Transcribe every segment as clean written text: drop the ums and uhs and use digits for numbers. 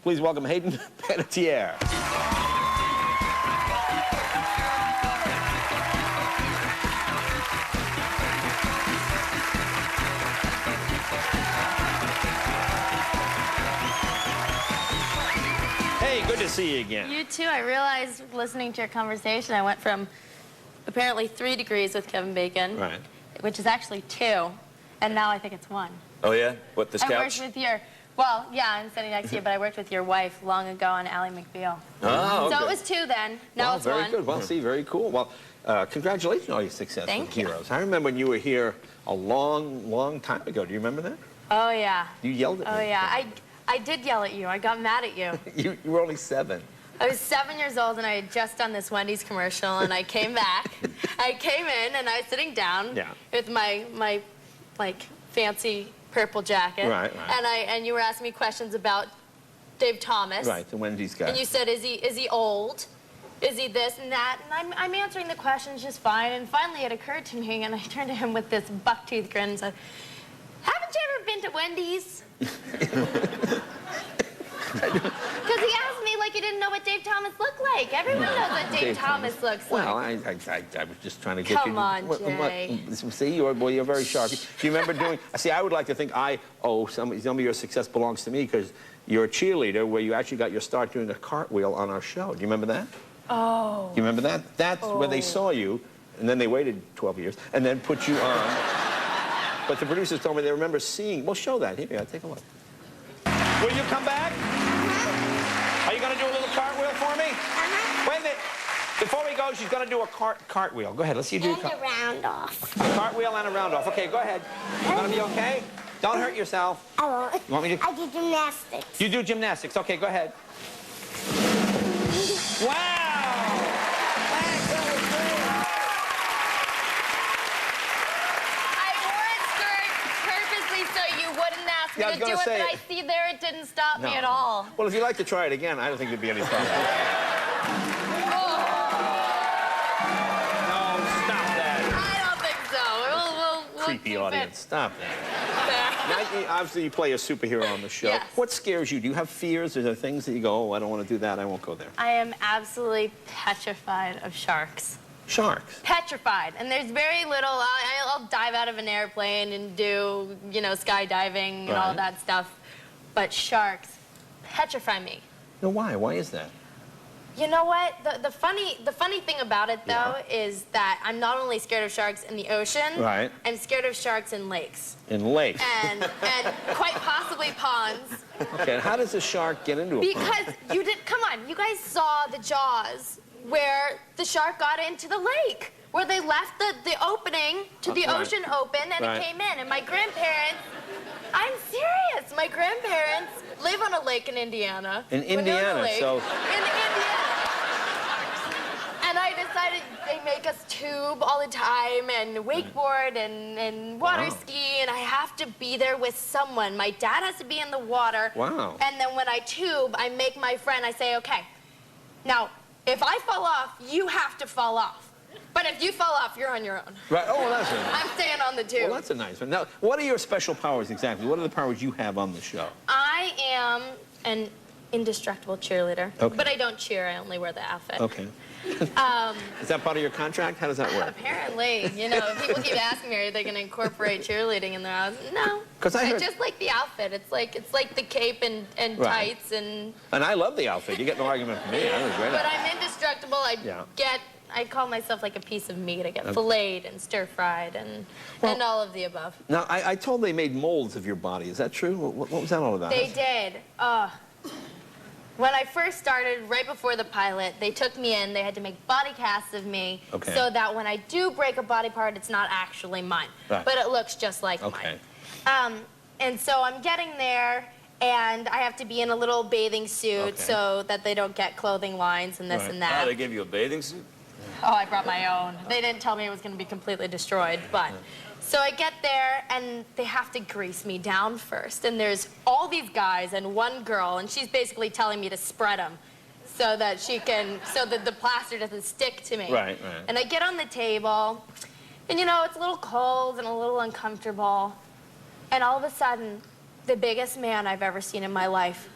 Please welcome Hayden Panettiere. Hey, good to see you again. You too. I realized listening to your conversation, I went from apparently 3 degrees with Kevin Bacon, Right. which is actually 2, and now I think it's 1. Oh, yeah? What, the I Scouts? worked with your, well, yeah, I'm sitting next to you, but I worked with your wife long ago on Ally McBeal. Oh, okay. So it was 2 then. Now Well, it's very 1. good. Well, see, very cool. Well, congratulations on all your success Thank with you. Heroes. I remember when you were here a long, long time ago. Do you remember that? Oh, yeah. You yelled at me. Oh, yeah. I did yell at you. I got mad at you. You were only 7. I was 7 years old, and I had just done this Wendy's commercial, and I came back. I came in, and I was sitting down with my like, fancy purple jacket. Right. And you were asking me questions about Dave Thomas. Right, the Wendy's guy. And you said, is he old? Is he this and that? And I'm answering the questions just fine. And finally, it occurred to me, and I turned to him with this buck-tooth grin and said, haven't you ever been to Wendy's? Because he asked me like he didn't know what Dave Thomas looked like. Everyone knows what Dave Thomas looks like. Well, I was just trying to get you. Come on, Jay. See, you're very sharp. Do you remember doing... See, I would like to think I owe some of your success belongs to me because you're a cheerleader where you actually got your start doing a cartwheel on our show. Do you remember that? Oh. Do you remember that? That's where they saw you, and then they waited 12 years, and then put you on. But the producers told me they remember seeing... Well, show that. Here we go. Take a look. Will you come back? Are you going to do a little cartwhel for me? Wait a minute. Before we go, she's going to do a cartwheel. Go ahead. Let's see you do And a round off. a cartwheel and a round off. Okay, go ahead. You going to be okay? Don't hurt yourself. I won't. You want me to? I do gymnastics. You do gymnastics. Okay, go ahead. Wow! Thanks, that was great. I wore a skirt purposely so you wouldn't ask me Yeah, I was to do gonna it, say- but I see there it didn't stop me at all. Well, if you'd like to try it again, I don't think there'd be any problem. No, stop that. I don't think so. We'll Creepy keep audience. it Stop that. there. Now, obviously, you play a superhero on the show. Yes. What scares you? Do you have fears? Are there things that you go, oh, I don't want to do that, I won't go there? I am absolutely petrified of sharks. Sharks. Petrified. And there's very little, I'll dive out of an airplane and do, you know, skydiving and all Right. that stuff. But sharks petrify me. No, why? Why is that? You know what? The funny thing about it, though, is that I'm not only scared of sharks in the ocean. Right. I'm scared of sharks in lakes. In lakes. And quite possibly ponds. Okay, and how does a shark get into a pond? Because you did, come on, you guys saw the Jaws where the shark got into the lake, where they left the opening to the Right. ocean open and Right. it came in. And my grandparents, I'm serious, my grandparents live on a lake in Indiana. In Well, no, Indiana, lake, so- in Indiana. And I decided they make us tube all the time and wakeboard and water Wow. ski, and I have to be there with someone. My dad has to be in the water. Wow. And then when I tube, I make my friend, I say, okay, now, if I fall off, you have to fall off. But if you fall off, you're on your own. Right, oh, that's it. I'm staying on the tube. Well, that's a nice one. Now, what are your special powers exactly? What are the powers you have on the show? I am an indestructible cheerleader. Okay. But I don't cheer, I only wear the outfit. Okay. Is that part of your contract? How does that work? Apparently, you know, people keep asking me, are they going to incorporate cheerleading in their house? No. 'Cause I heard- just like the outfit. It's like the cape and Right. tights and. And I love the outfit. You get no argument from me. That was great. But I'm indestructible. I call myself like a piece of meat. I get filleted and stir-fried and all of the above. Now, I told they made molds of your body. Is that true? What was that all about? They did. When I first started, right before the pilot, they took me in. They had to make body casts of me so that when I do break a body part, it's not actually mine. Right. But it looks just like mine. And so I'm getting there, and I have to be in a little bathing suit so that they don't get clothing lines and this and that. Oh, they gave you a bathing suit? Oh, I brought my own. They didn't tell me it was going to be completely destroyed, but... So I get there, and they have to grease me down first. And there's all these guys and one girl, and she's basically telling me to spread them so that the plaster doesn't stick to me. Right. And I get on the table, and, you know, it's a little cold and a little uncomfortable. And all of a sudden, the biggest man I've ever seen in my life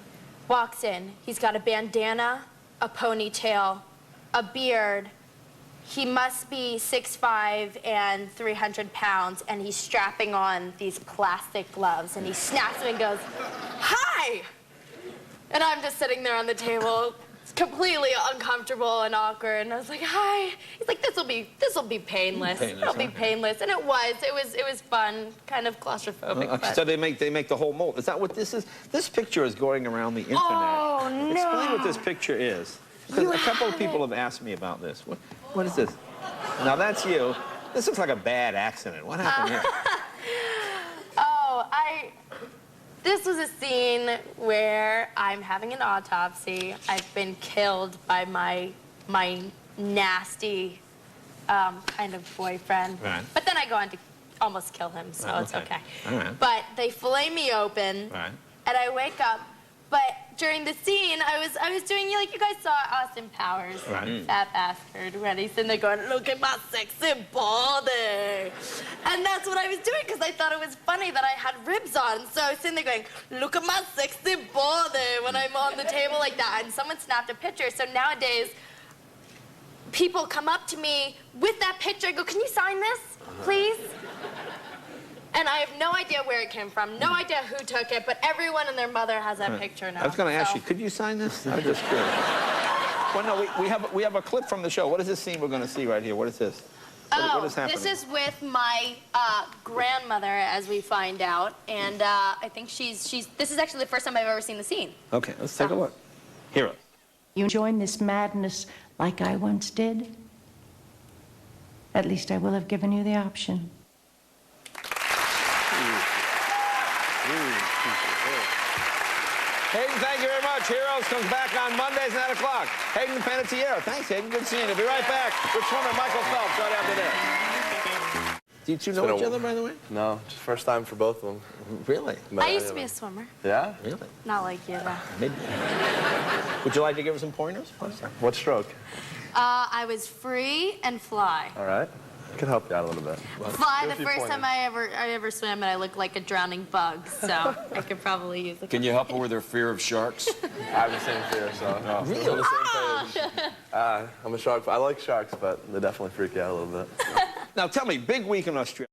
walks in. He's got a bandana, a ponytail, a beard. He must be 6'5" and 300 pounds, and he's strapping on these plastic gloves, and he snaps them and goes, "Hi!" And I'm just sitting there on the table, completely uncomfortable and awkward, and I was like, "Hi." He's like, "This'll be painless. It'll be painless." And it was fun, kind of claustrophobic. But... So they make the whole mold. Is that what this is? This picture is going around the internet. Oh, no. Explain what this picture is. Because a couple of people have asked me about this. What is this? Now that's you. This looks like a bad accident. What happened here? This was a scene where I'm having an autopsy. I've been killed by my nasty kind of boyfriend. Right. But then I go on to almost kill him, so it's okay. All right. But they fillet me open, Right. and I wake up. But during the scene, I was doing, like you guys saw Austin Powers, Right. fat bastard, when he's sitting there going, "Look at my sexy body." And that's what I was doing, because I thought it was funny that I had ribs on. So I was sitting there going, "Look at my sexy body," when I'm on the table like that. And someone snapped a picture. So nowadays, people come up to me with that picture and go, "Can you sign this, please?" And I have no idea where it came from, no idea who took it, but everyone and their mother has that picture now. I was going to ask you, could you sign this? I'm just curious. Well, no, we have a clip from the show. What is this scene we're going to see right here? What is this? What is happening? This is with my grandmother, as we find out, and I think this is actually the first time I've ever seen the scene. Okay, let's take a look. Hero. You join this madness like I once did? At least I will have given you the option. Hayden, thank you very much. Heroes comes back on Mondays, 9 o'clock. Hayden Panettiere. Thanks, Hayden. Good seeing you. We'll be right back with swimmer Michael Phelps right after this. Do you two know each other, by the way? No, just first time for both of them. Really? But I used to be a swimmer. Yeah? Really? Not like you, though. Maybe. Would you like to give us some pointers? What stroke? I was free and fly. All right. I can help you out a little bit. Fly, the first time I ever swam, and I looked like a drowning bug, so I could probably use it. Can you help her with her fear of sharks? I have the same fear, so Really? we're on the same page. I'm a shark. I like sharks, but they definitely freak you out a little bit. Now, tell me, big week in Australia.